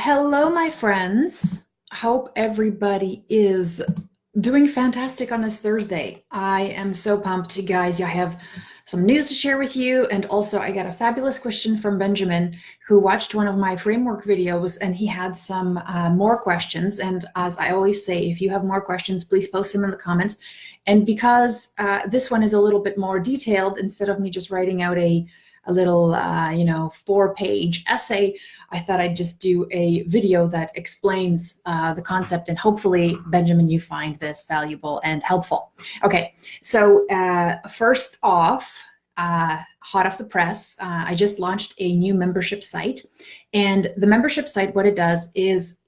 Hello, my friends. Hope everybody is doing fantastic on this Thursday. I am so pumped, you guys. I have some news to share with you. And also, I got a fabulous question from Benjamin, who watched one of my framework videos, and he had some more questions. And as I always say, if you have more questions, please post them in the comments. And because this one is a little bit more detailed, instead of me just writing out a little, 4-page essay, I thought I'd just do a video that explains the concept, and hopefully, Benjamin, you find this valuable and helpful. Okay, so first off, hot off the press, I just launched a new membership site. And the membership site, what it does is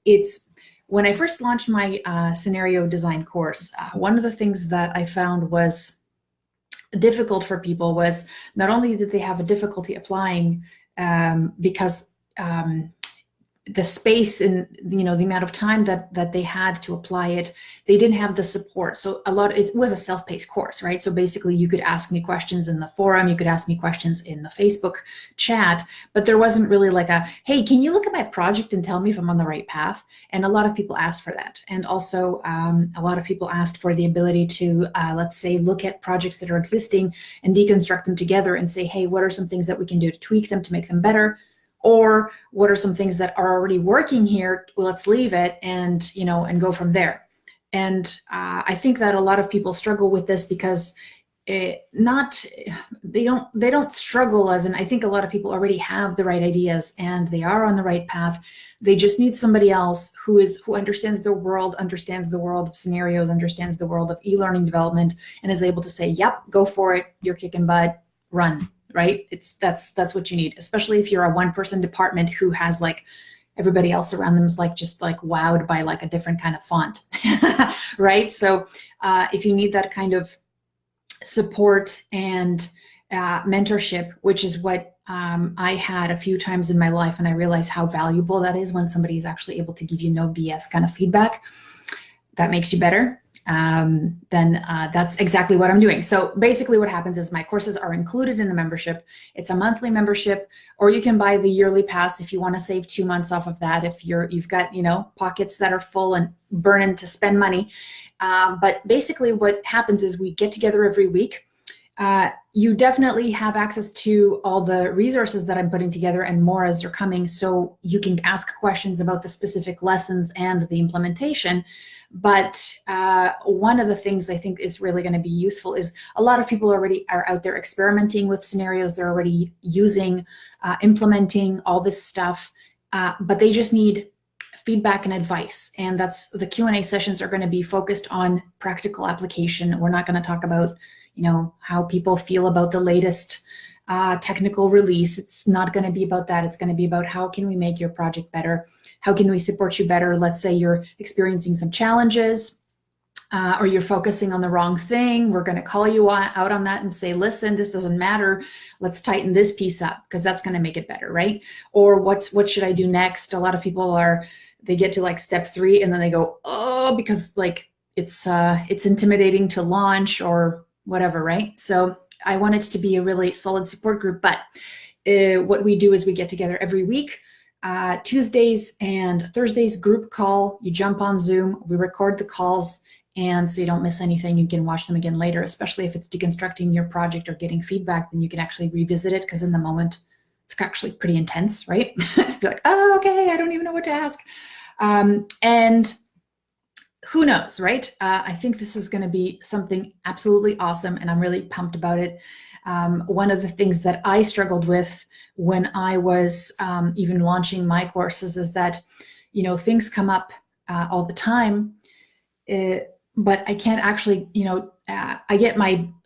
when I first launched my scenario design course, one of the things that I found was difficult for people was not only did they have a difficulty applying because the space and the amount of time that they had to apply it, they didn't have the support. So it was a self-paced course, right? So basically you could ask me questions in the forum, you could ask me questions in the Facebook chat, but there wasn't really like hey, can you look at my project and tell me if I'm on the right path? And a lot of people asked for that. And also a lot of people asked for the ability to, let's say, look at projects that are existing and deconstruct them together and say, hey, what are some things that we can do to tweak them, to make them better? Or what are some things that are already working here? Well, let's leave it and go from there. And I think that a lot of people struggle with this because they don't struggle as in, I think a lot of people already have the right ideas and they are on the right path. They just need somebody else who understands the world of scenarios, understands the world of e-learning development, and is able to say, yep, go for it, you're kicking butt, run. Right? That's what you need, especially if you're a one-person department who has like everybody else around them is just wowed by a different kind of font, right? So if you need that kind of support and mentorship, which is what I had a few times in my life, and I realized how valuable that is when somebody is actually able to give you no BS kind of feedback that makes you better. Then that's exactly what I'm doing. So basically what happens is my courses are included in the membership. It's a monthly membership, or you can buy the yearly pass if you want to save 2 months off of that, if you've got pockets that are full and burning to spend money. But basically what happens is we get together every week. You definitely have access to all the resources that I'm putting together and more as they're coming, so you can ask questions about the specific lessons and the implementation. But one of the things I think is really going to be useful is a lot of people already are out there experimenting with scenarios. They're already using, implementing all this stuff, but they just need feedback and advice. And that's the Q&A sessions are going to be focused on practical application. We're not going to talk about how people feel about the latest technical release. It's not going to be about that. It's going to be about how can we make your project better? How can we support you better? Let's say you're experiencing some challenges or you're focusing on the wrong thing. We're going to call you out on that and say, listen, this doesn't matter. Let's tighten this piece up because that's going to make it better, right? Or what should I do next? A lot of people they get to step 3 and then they go, oh, because it's intimidating to launch or whatever, right? So I want it to be a really solid support group. But what we do is we get together every week, Tuesdays and Thursdays, group call. You jump on Zoom, we record the calls, and so you don't miss anything. You can watch them again later, especially if it's deconstructing your project or getting feedback, then you can actually revisit it, because in the moment, it's actually pretty intense, right? You're like, oh, okay, I don't even know what to ask. And who knows, right? I think this is going to be something absolutely awesome, and I'm really pumped about it. One of the things that I struggled with when I was even launching my courses is that, things come up all the time, but I can't actually, I get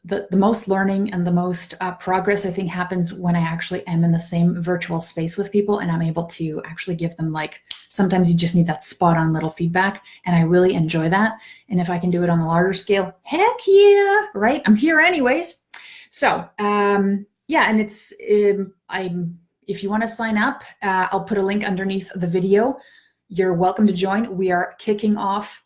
the most learning and the most progress, I think, happens when I actually am in the same virtual space with people, and I'm able to actually give them sometimes you just need that spot on little feedback, and I really enjoy that. And if I can do it on a larger scale, heck yeah, right? I'm here anyways. So yeah, and if you want to sign up, I'll put a link underneath the video. You're welcome to join. We are kicking off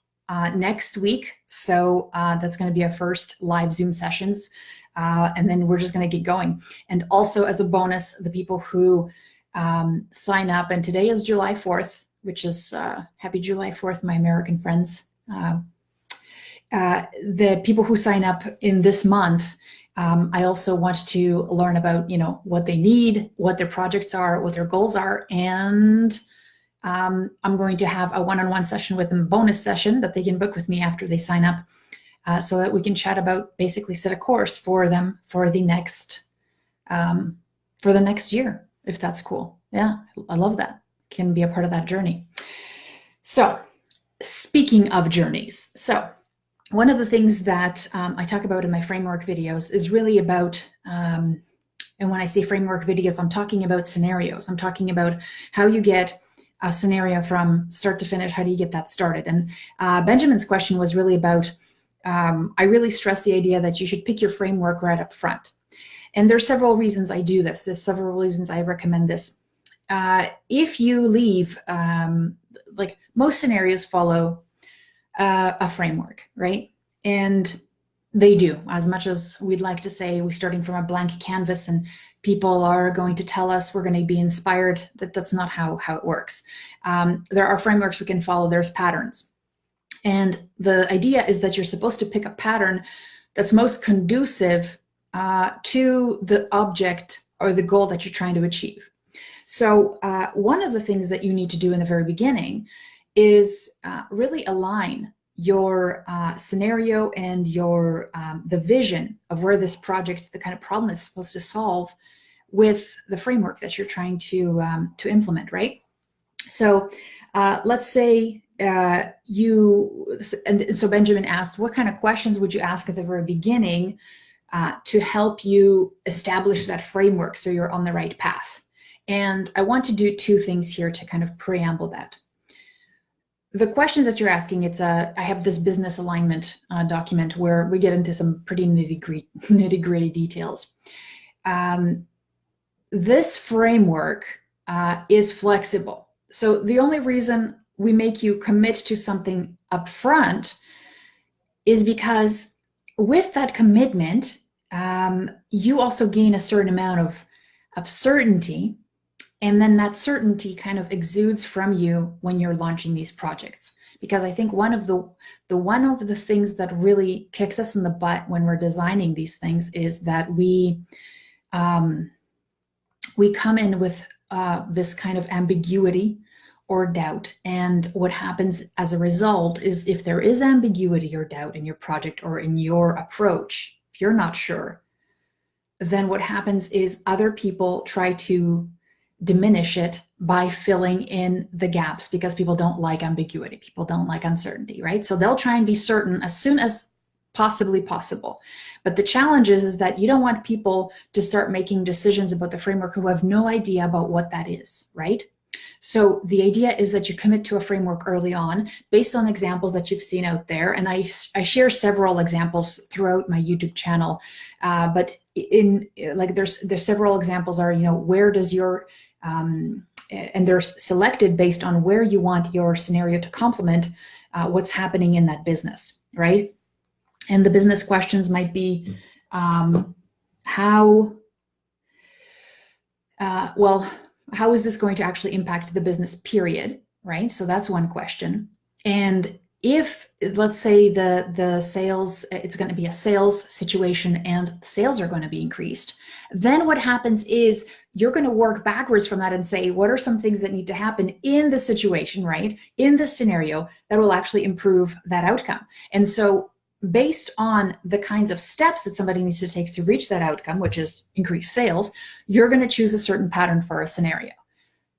next week. So that's going to be our first live Zoom sessions. And then we're just going to get going. And also as a bonus, the people who sign up, and today is July 4th. which is happy July 4th, my American friends. The people who sign up in this month, I also want to learn about, what they need, what their projects are, what their goals are, and I'm going to have a one-on-one session with them, bonus session that they can book with me after they sign up, so that we can chat about, basically set a course for them for the next year, if that's cool. Yeah, I love that. Can be a part of that journey. So speaking of journeys, so one of the things that I talk about in my framework videos is really about, and when I say framework videos, I'm talking about scenarios. I'm talking about how you get a scenario from start to finish. How do you get that started? And Benjamin's question was really about, I really stress the idea that you should pick your framework right up front. And there's several reasons I do this. There's several reasons I recommend this. If you leave, like most scenarios follow a framework, right? And they do, as much as we'd like to say we're starting from a blank canvas and people are going to tell us we're going to be inspired. That's not how it works. There are frameworks we can follow. There's patterns. And the idea is that you're supposed to pick a pattern that's most conducive to the object or the goal that you're trying to achieve. So one of the things that you need to do in the very beginning is really align your scenario and your the vision of where this project, the kind of problem it's supposed to solve, with the framework that you're trying to implement, right? So let's say and so Benjamin asked, what kind of questions would you ask at the very beginning to help you establish that framework so you're on the right path? And I want to do two things here to kind of preamble that. The questions that you're asking, I have this business alignment document where we get into some pretty nitty-gritty details. This framework is flexible. So the only reason we make you commit to something up front is because with that commitment, you also gain a certain amount of certainty. And then that certainty kind of exudes from you when you're launching these projects. Because I think one of the things that really kicks us in the butt when we're designing these things is that we come in with this kind of ambiguity or doubt. And what happens as a result is, if there is ambiguity or doubt in your project or in your approach, if you're not sure, then what happens is other people try to diminish it by filling in the gaps, because people don't like ambiguity. People don't like uncertainty, right? So they'll try and be certain as soon as possibly possible. But the challenge is that you don't want people to start making decisions about the framework who have no idea about what that is, right? So the idea is that you commit to a framework early on based on examples that you've seen out there. And I share several examples throughout my YouTube channel. But there's several examples are, where does your, and they're selected based on where you want your scenario to complement what's happening in that business, right? And the business questions might be, how is this going to actually impact the business, period, right? So that's one question. And if, let's say the sales, it's going to be a sales situation and sales are going to be increased, then what happens is you're going to work backwards from that and say, what are some things that need to happen in the situation, right? In the scenario that will actually improve that outcome. And so based on the kinds of steps that somebody needs to take to reach that outcome, which is increased sales, you're going to choose a certain pattern for a scenario.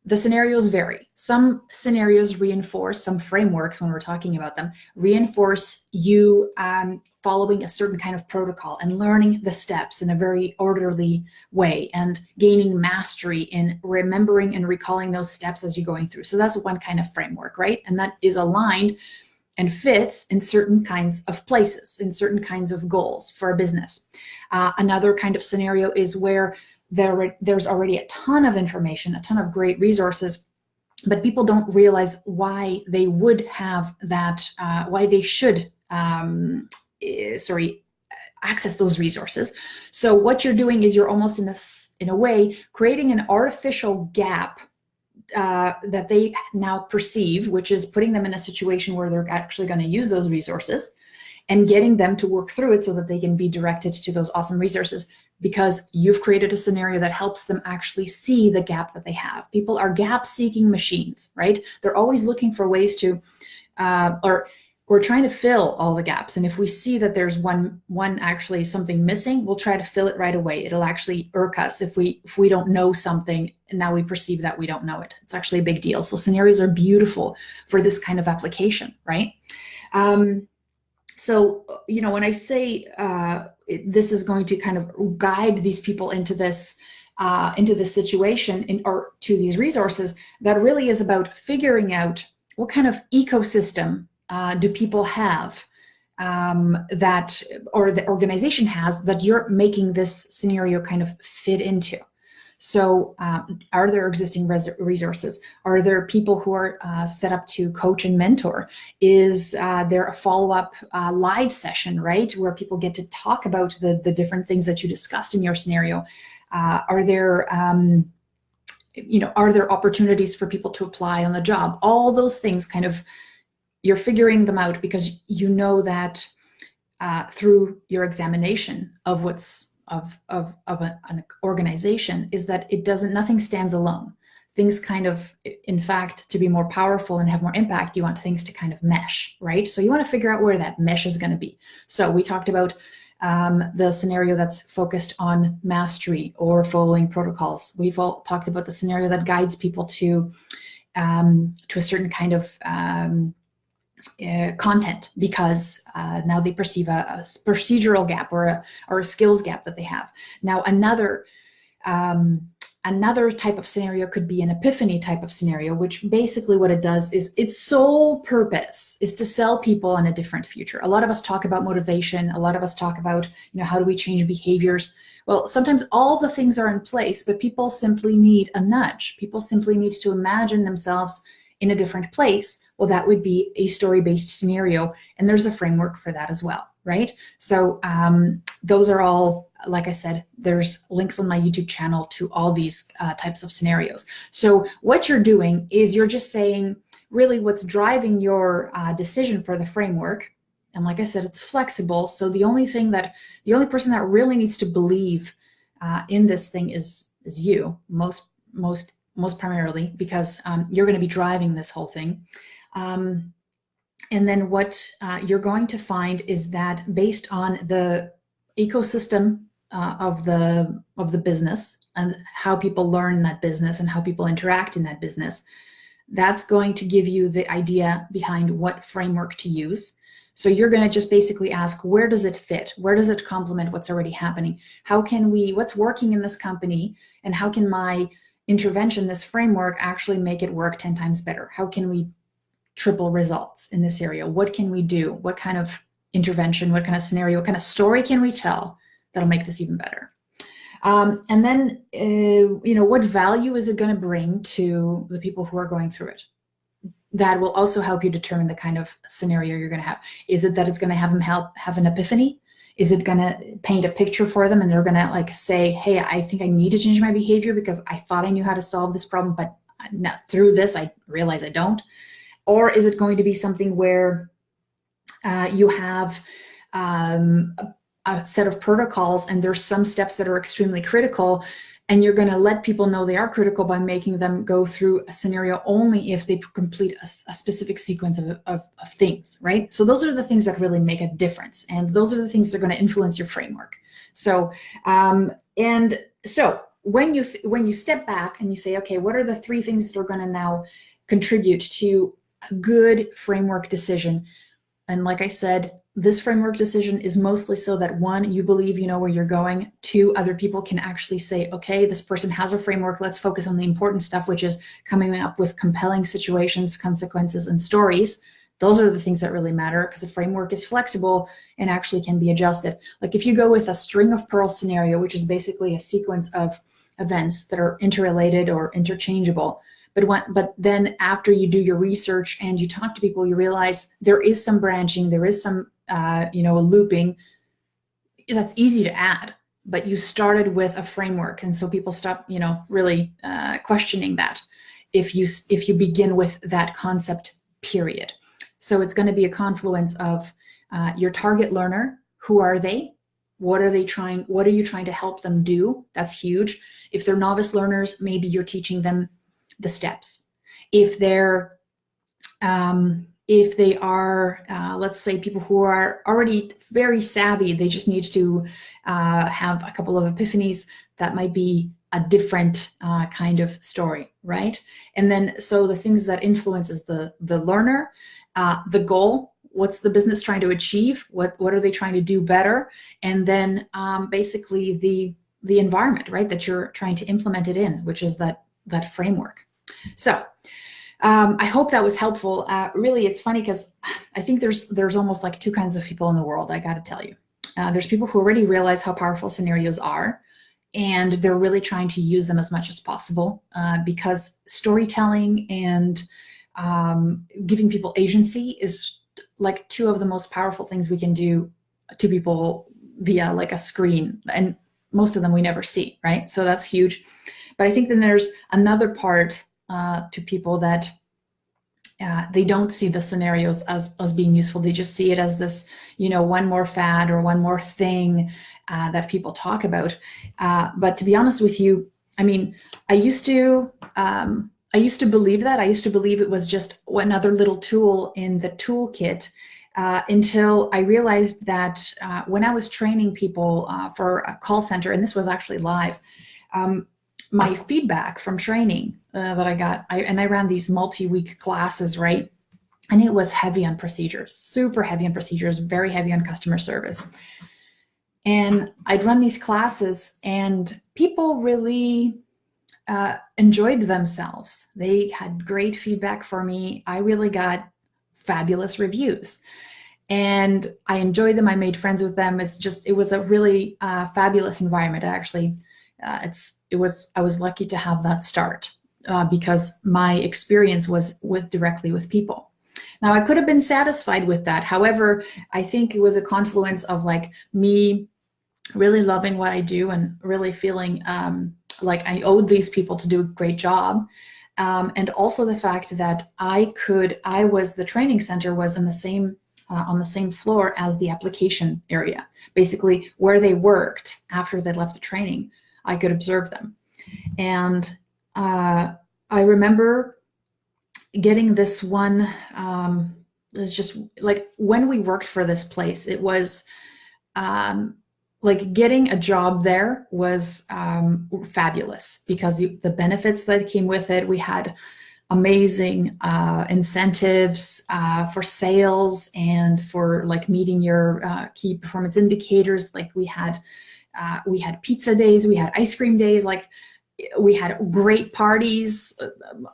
The scenarios vary. Some scenarios reinforce, some frameworks, when we're talking about them, reinforce you following a certain kind of protocol and learning the steps in a very orderly way and gaining mastery in remembering and recalling those steps as you're going through. So that's one kind of framework, right? And that is aligned and fits in certain kinds of places, in certain kinds of goals for a business. Another kind of scenario is where there's already a ton of information, a ton of great resources, but people don't realize why they would have that, why they should, access those resources. So what you're doing is you're almost in a way creating an artificial gap that they now perceive, which is putting them in a situation where they're actually going to use those resources and getting them to work through it so that they can be directed to those awesome resources, because you've created a scenario that helps them actually see the gap that they have. People are gap-seeking machines, right? They're always looking for ways to, or we're trying to fill all the gaps. And if we see that there's one actually something missing, we'll try to fill it right away. It'll actually irk us if we don't know something and now we perceive that we don't know it. It's actually a big deal. So scenarios are beautiful for this kind of application, right? So, when I say this is going to kind of guide these people into this situation or to these resources, that really is about figuring out what kind of ecosystem do people have that, or the organization has, that you're making this scenario kind of fit into. So are there existing resources? Are there people who are set up to coach and mentor? Is there a follow-up live session, right, where people get to talk about the different things that you discussed in your scenario? Are there opportunities for people to apply on the job? All those things, kind of, you're figuring them out because you know that through your examination of what's of an organization, is that nothing stands alone. Things kind of, in fact, to be more powerful and have more impact, you want things to kind of mesh, right? So you want to figure out where that mesh is going to be. So we talked about the scenario that's focused on mastery or following protocols. We've all talked about the scenario that guides people to a certain kind of content, because now they perceive a procedural gap or a skills gap that they have. Now another type of scenario could be an epiphany type of scenario, which basically what it does is its sole purpose is to sell people on a different future. A lot of us talk about motivation. A lot of us talk about, how do we change behaviors? Well, sometimes all the things are in place, but people simply need a nudge. People simply need to imagine themselves in a different place. Well, that would be a story-based scenario, and there's a framework for that as well, right? So those are all, like I said, there's links on my YouTube channel to all these types of scenarios. So what you're doing is you're just saying really what's driving your decision for the framework. And like I said, it's flexible. So the only person that really needs to believe in this thing is you, most primarily, because you're going to be driving this whole thing. And then what you're going to find is that based on the ecosystem of the business and how people learn that business and how people interact in that business, that's going to give you the idea behind what framework to use. So you're going to just basically ask, where does it fit? Where does it complement what's already happening? What's working in this company, and how can my intervention, this framework, actually make it work 10 times better? How can we triple results in this area? What can we do? What kind of intervention, what kind of scenario, what kind of story can we tell that'll make this even better? And then, what value is it going to bring to the people who are going through it? That will also help you determine the kind of scenario you're going to have. Is it that it's going to have them have an epiphany? Is it going to paint a picture for them and they're going to say, hey, I think I need to change my behavior because I thought I knew how to solve this problem, but through this, I realize I don't? Or is it going to be something where you have a set of protocols and there's some steps that are extremely critical, and you're going to let people know they are critical by making them go through a scenario only if they complete a specific sequence of things, right? So those are the things that really make a difference, and those are the things that are going to influence your framework. So when you step back and you say, okay, what are the 3 things that are going to now contribute to a good framework decision? And like I said, this framework decision is mostly so that 1, you believe you know where you're going. 2, other people can actually say, okay, this person has a framework. Let's focus on the important stuff, which is coming up with compelling situations, consequences, and stories. Those are the things that really matter, because the framework is flexible and actually can be adjusted. Like if you go with a string of pearls scenario, which is basically a sequence of events that are interrelated or interchangeable, but then after you do your research and you talk to people, you realize there is some branching, there is some looping. That's easy to add, but you started with a framework, and so people stop really questioning that. if you begin with that concept, period. So it's going to be a confluence of your target learner. Who are they? What are you trying to help them do? That's huge. If they're novice learners, maybe you're teaching them the steps. If they are, let's say, people who are already very savvy, they just need to have a couple of epiphanies, that might be a different kind of story, right? And then, so the things that influences the learner, the goal, what's the business trying to achieve? What are they trying to do better? And then basically the environment, right, that you're trying to implement it in, which is that framework. So I hope that was helpful. Really, it's funny because I think there's almost like two kinds of people in the world, I got to tell you. There's people who already realize how powerful scenarios are, and they're really trying to use them as much as possible because storytelling and giving people agency is like two of the most powerful things we can do to people via like a screen, and most of them we never see, right? So that's huge. But I think then there's another part to people that they don't see the scenarios as being useful. They just see it as this, one more fad or one more thing that people talk about. But to be honest with you, I mean, I used to believe that. I used to believe it was just another little tool in the toolkit until I realized that when I was training people for a call center, and this was actually live, my feedback from training that I got, I ran these multi-week classes, right? And it was heavy on procedures, super heavy on procedures, very heavy on customer service. And I'd run these classes and people really enjoyed themselves. They had great feedback for me. I really got fabulous reviews and I enjoyed them. I made friends with them. It was a really fabulous environment. Actually, I was lucky to have that start because my experience was directly with people. Now, I could have been satisfied with that. However, I think it was a confluence of like me really loving what I do and really feeling like I owed these people to do a great job. And also the fact that the training center was in the same, on the same floor as the application area, basically where they worked after they left the training. I could observe them. And I remember getting this one, it's just like when we worked for this place, it was like getting a job there was fabulous because the benefits that came with it, we had amazing incentives for sales and for like meeting your key performance indicators. Like we had pizza days, we had ice cream days, like we had great parties,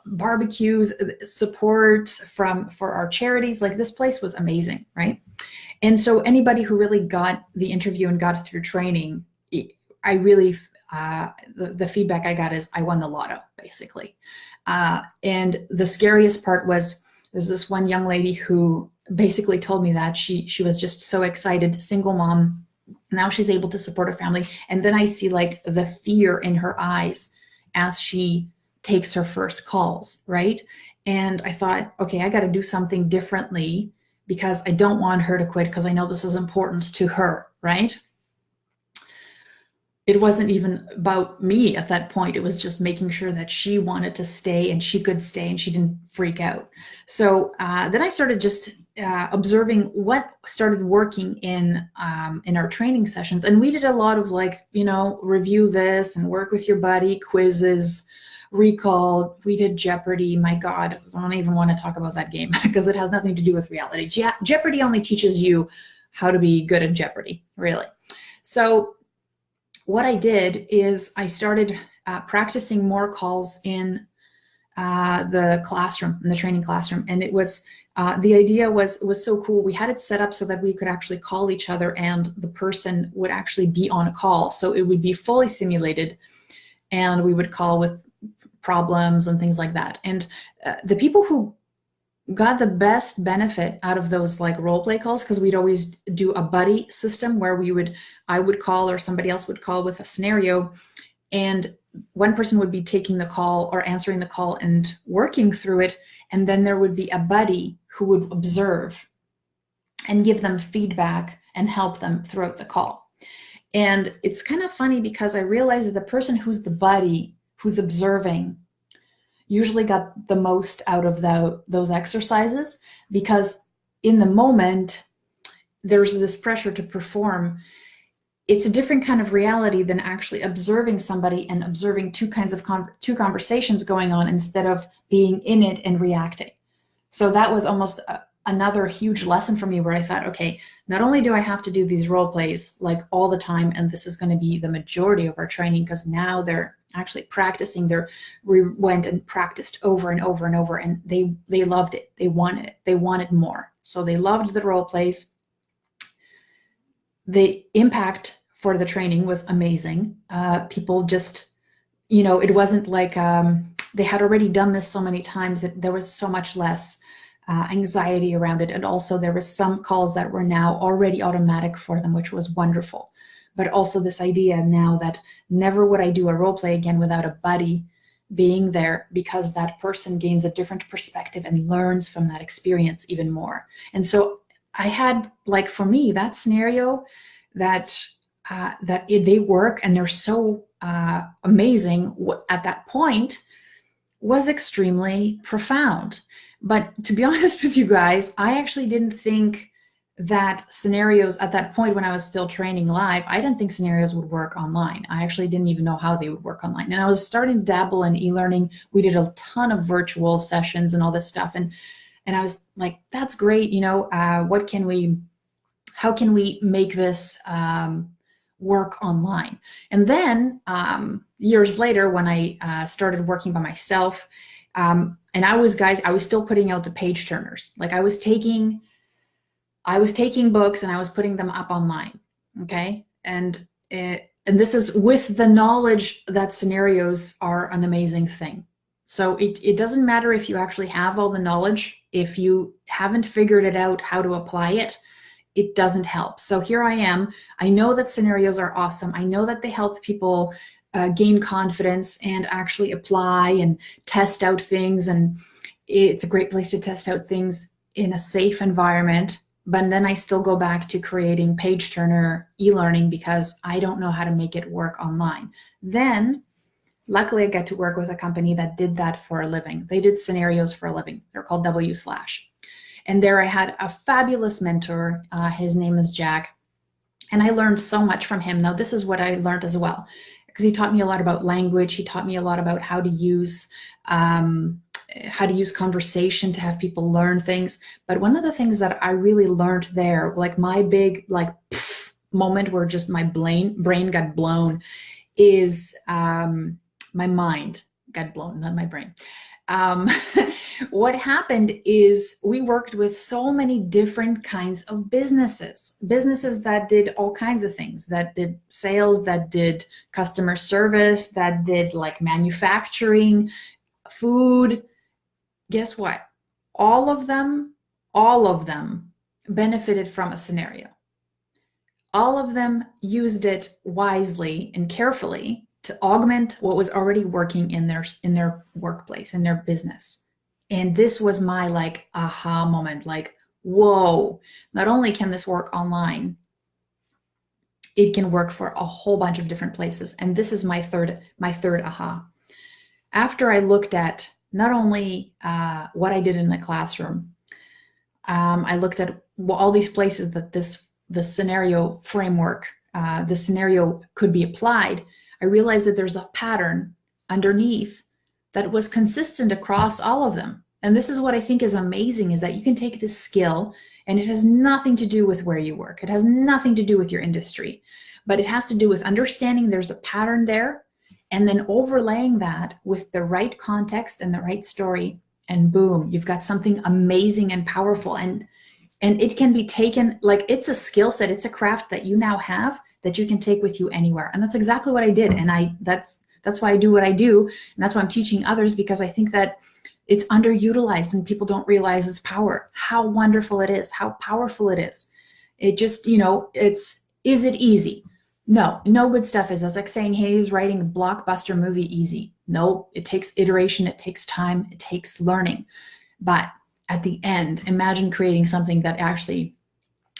barbecues, support for our charities. Like this place was amazing, right? And so anybody who really got the interview and got through training, I really, the feedback I got is I won the lotto, basically. And the scariest part was there's this one young lady who basically told me that she was just so excited, single mom. Now she's able to support her family. And then I see like the fear in her eyes as she takes her first calls, right? And I thought, okay, I got to do something differently because I don't want her to quit because I know this is important to her, right? It wasn't even about me at that point. It was just making sure that she wanted to stay and she could stay and she didn't freak out. So then I started just observing what started working in our training sessions. And we did a lot of like, review this and work with your buddy, quizzes, recall. We did Jeopardy. My God, I don't even want to talk about that game because it has nothing to do with reality. Jeopardy only teaches you how to be good at Jeopardy, really. So what I did is I started practicing more calls in the classroom, in the training classroom. And it was, the idea was so cool. We had it set up so that we could actually call each other and the person would actually be on a call. So it would be fully simulated and we would call with problems and things like that. And the people who got the best benefit out of those like role play calls, because we'd always do a buddy system where I would call or somebody else would call with a scenario. And one person would be taking the call or answering the call and working through it. And then there would be a buddy who would observe and give them feedback and help them throughout the call. And it's kind of funny because I realized that the person who's the buddy, who's observing, usually got the most out of those exercises, because in the moment, there's this pressure to perform. It's a different kind of reality than actually observing somebody and observing two conversations going on instead of being in it and reacting. So that was almost another huge lesson for me, where I thought, okay, not only do I have to do these role plays like all the time, and this is going to be the majority of our training, because now they're actually practicing. We went and practiced over and over and over, and they loved it. They wanted it. They wanted more. So they loved the role plays. The impact for the training was amazing. People just, it wasn't like they had already done this so many times that there was so much less anxiety around it. And also there was some calls that were now already automatic for them, which was wonderful. But also this idea now that never would I do a role play again without a buddy being there, because that person gains a different perspective and learns from that experience even more. And so I had, like, for me, that scenario that they work and they're so amazing at that point was extremely profound. But to be honest with you guys, I actually didn't think that scenarios at that point, when I was still training live, I didn't think scenarios would work online. I actually didn't even know how they would work online. And I was starting to dabble in e-learning. We did a ton of virtual sessions and all this stuff. And I was like, that's great. How can we make this work online? And then years later, when I started working by myself, and I was still putting out the page turners. Like I was taking books and I was putting them up online. Okay. And this is with the knowledge that scenarios are an amazing thing. So it doesn't matter if you actually have all the knowledge. If you haven't figured it out how to apply it, it doesn't help. So here I am. I know that scenarios are awesome. I know that they help people gain confidence and actually apply and test out things. And it's a great place to test out things in a safe environment. But then I still go back to creating page turner e-learning because I don't know how to make it work online. Then luckily I got to work with a company that did that for a living. They did scenarios for a living. They're called W/. And there I had a fabulous mentor. His name is Jack. And I learned so much from him. Now, this is what I learned as well, because he taught me a lot about language. He taught me a lot about how to use conversation to have people learn things. But one of the things that I really learned there, like my big moment where just my brain got blown, is my mind got blown, not my brain. What happened is we worked with so many different kinds of businesses that did all kinds of things, that did sales, that did customer service, that did like manufacturing, food. Guess what? All of them benefited from a scenario. All of them used it wisely and carefully to augment what was already working in their workplace, in their business. And this was my like aha moment, like, whoa, not only can this work online, it can work for a whole bunch of different places. And this is my third aha. After I looked at not only what I did in the classroom, I looked at all these places that the scenario framework, the scenario could be applied. I realized that there's a pattern underneath that was consistent across all of them. And this is what I think is amazing, is that you can take this skill and it has nothing to do with where you work. It has nothing to do with your industry, but it has to do with understanding there's a pattern there, and then overlaying that with the right context and the right story, and boom, you've got something amazing and powerful. And it can be taken, like, it's a skill set, it's a craft that you now have that you can take with you anywhere. And that's exactly what I did. And that's why I do what I do. And that's why I'm teaching others, because I think that it's underutilized and people don't realize its power, how wonderful it is, how powerful it is. It just, is it easy? No, no good stuff is. That's like saying, hey, is writing a blockbuster movie easy? No, it takes iteration, it takes time, it takes learning. But at the end, imagine creating something that actually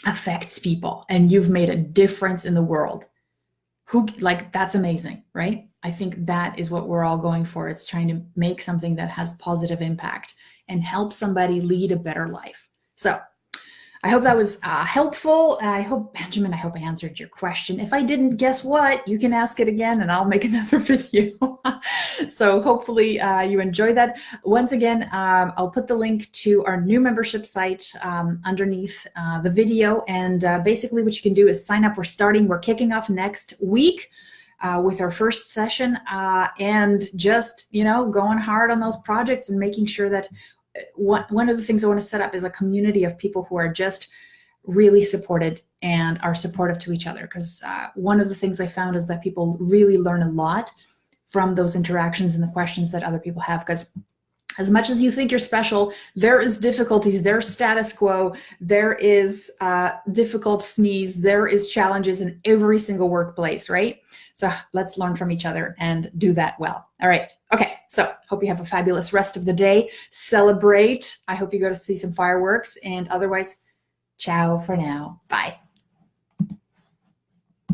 affects people and you've made a difference in the world. That's amazing, right? I think that is what we're all going for. It's trying to make something that has positive impact and help somebody lead a better life. So I hope that was helpful. I hope I answered your question. If I didn't, guess what? You can ask it again and I'll make another video. So hopefully you enjoyed that. Once again, I'll put the link to our new membership site underneath the video. And basically what you can do is sign up. We're kicking off next week with our first session and just, going hard on those projects and making sure that one of the things I want to set up is a community of people who are just really supported and are supportive to each other. Because one of the things I found is that people really learn a lot from those interactions and the questions that other people have. Because as much as you think you're special, there is difficulties, there's status quo, there is difficult SMEs, there is challenges in every single workplace, right? So let's learn from each other and do that well. All right. Okay. So hope you have a fabulous rest of the day. Celebrate. I hope you go to see some fireworks, and otherwise, ciao for now. Bye.